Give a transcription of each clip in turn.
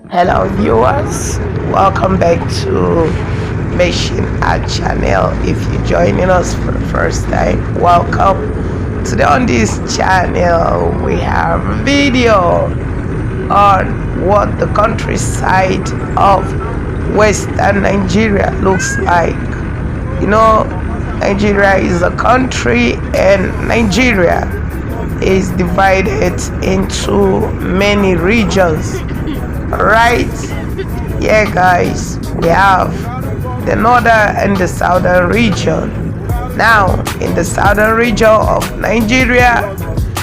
Hello viewers, welcome back to Mission Art Channel. If you're joining us for the first time, welcome. Today on this channel we have a video on what the countryside of Western Nigeria looks like. You know, Nigeria is a country and Nigeria is divided into many regions. Right, yeah guys, we have the northern and the southern region. Now in the southern region of Nigeria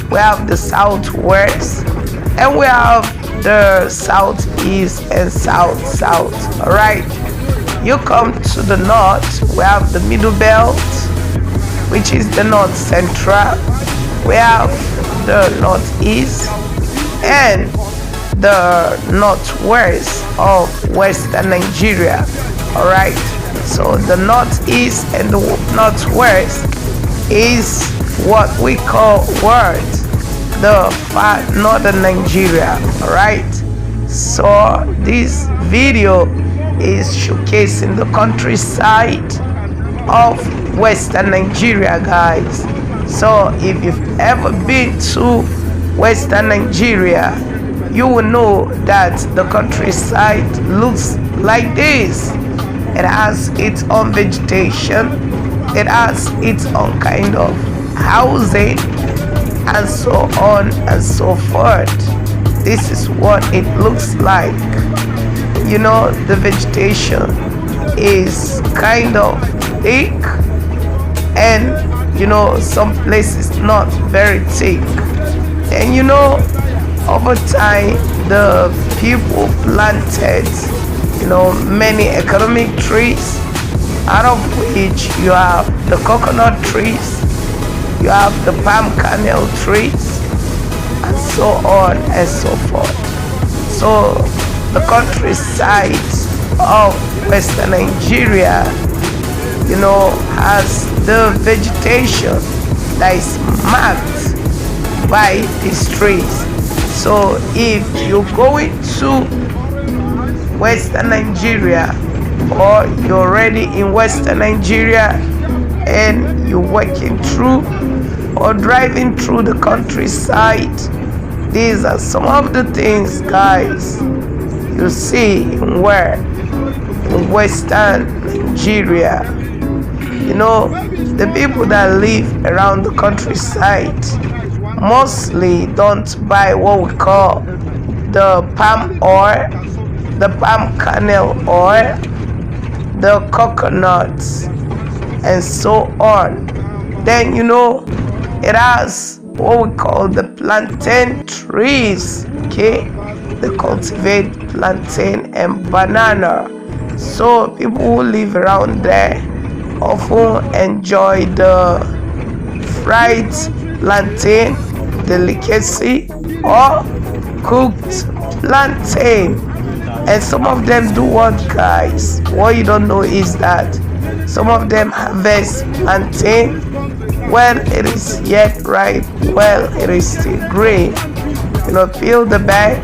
we have the southwest and we have the southeast and south. All right, you come to the north, we have the middle belt, which is the north central. We have the northeast and the northwest of Western Nigeria. All right, so the northeast and the northwest is what we call the far northern Nigeria. All right, so this video is showcasing the countryside of Western Nigeria, guys. So if you've ever been to Western Nigeria, you will know that the countryside looks like this. It has its own vegetation, it has its own kind of housing, and so on and so forth. This is what it looks like. You know, the vegetation is kind of thick, and you know, some places not very thick. And you know, over time the people planted, you know, many economic trees, out of which you have the coconut trees, you have the palm kernel trees, and so on and so forth. So the countryside of Western Nigeria, you know, has the vegetation that is marked by these trees. So if you're going to Western Nigeria, or you're already in Western Nigeria and you're walking through or driving through the countryside, these are some of the things, guys, you see in Western Nigeria. You know, the people that live around the countryside mostly don't buy what we call the palm oil, the palm kernel oil, the coconuts, and so on. Then you know, it has what we call the plantain trees. Okay, they cultivate plantain and banana. So people who live around there often enjoy the fried plantain delicacy or cooked plantain. And some of them do what, guys? What you don't know is that some of them harvest plantain when it is yet ripe, well, it is still green. You know, peel the back,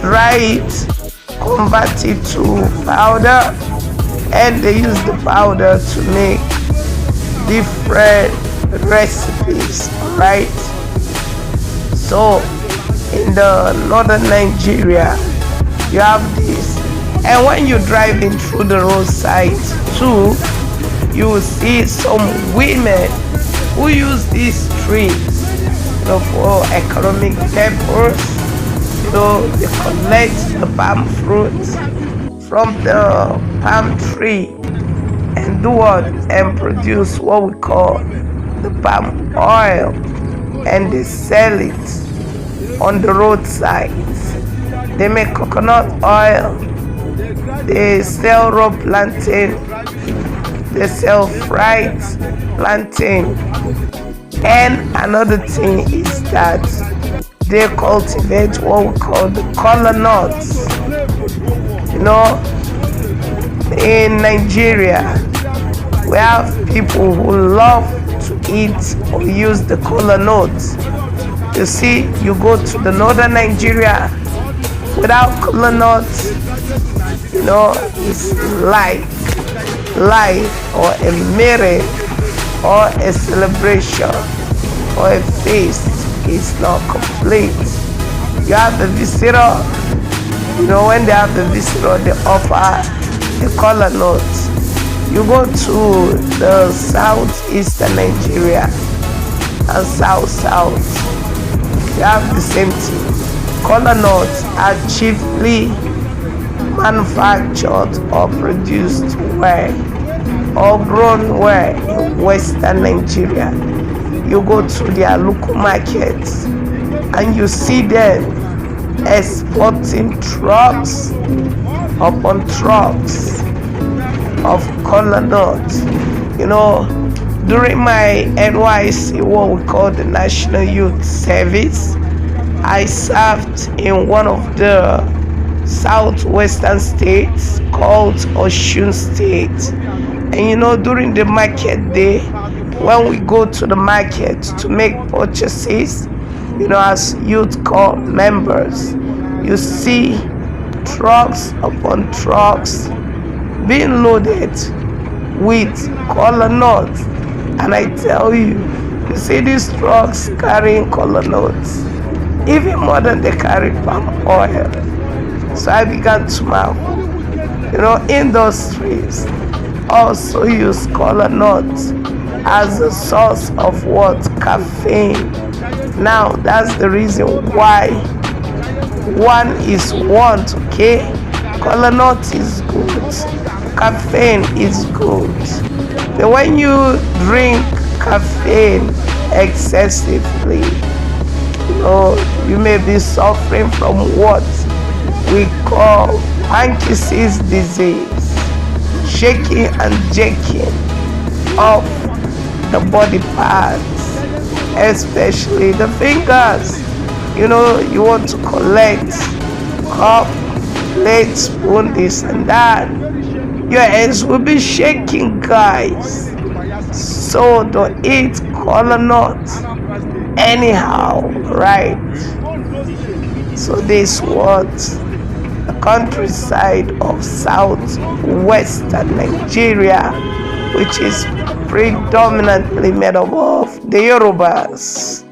dry it, convert it to powder, and they use the powder to make different recipes, right? So in the northern Nigeria you have this, and when you're driving through the roadside too, you will see some women who use these trees, you know, for economic purpose. You know, they collect the palm fruits from the palm tree and do what, and produce what we call the palm oil, and they sell it on the roadside. They make coconut oil, they sell raw plantain, they sell fried plantain, and another thing is that they cultivate what we call the kola nuts. You know, in Nigeria we have people who love to eat or use the kola nuts. You see, you go to the northern Nigeria, Without kola nut, it's like life or a meeting or a celebration or a feast is not complete. You have the visitor, when they have the visitor, they offer a kola nut. You go to the southeastern Nigeria and south, you have the same thing. Kola nuts are chiefly manufactured or produced where or grown where in western Nigeria. You go to their local markets and you see them exporting trucks upon trucks of kola nuts. During my NYC, what we call the National Youth Service, I served in one of the southwestern states called Osun State. And during the market day, when we go to the market to make purchases, as youth corps members, you see trucks upon trucks being loaded with kola nuts. And I tell you see these trucks carrying kola nuts, even more than they carry palm oil. So I began to marvel. Industries also use kola nuts as a source of what? Caffeine. Now that's the reason why one is want, okay? Kola nut is good. Caffeine is good. But when you drink caffeine excessively, you may be suffering from what we call Parkinson's disease, shaking and jerking of the body parts, especially the fingers. You want to collect cup, plate, spoon, this and that. Your hands will be shaking, guys. So don't eat kola nuts anyhow, right? So this was the countryside of southwestern Nigeria, which is predominantly made up of the Yorubas.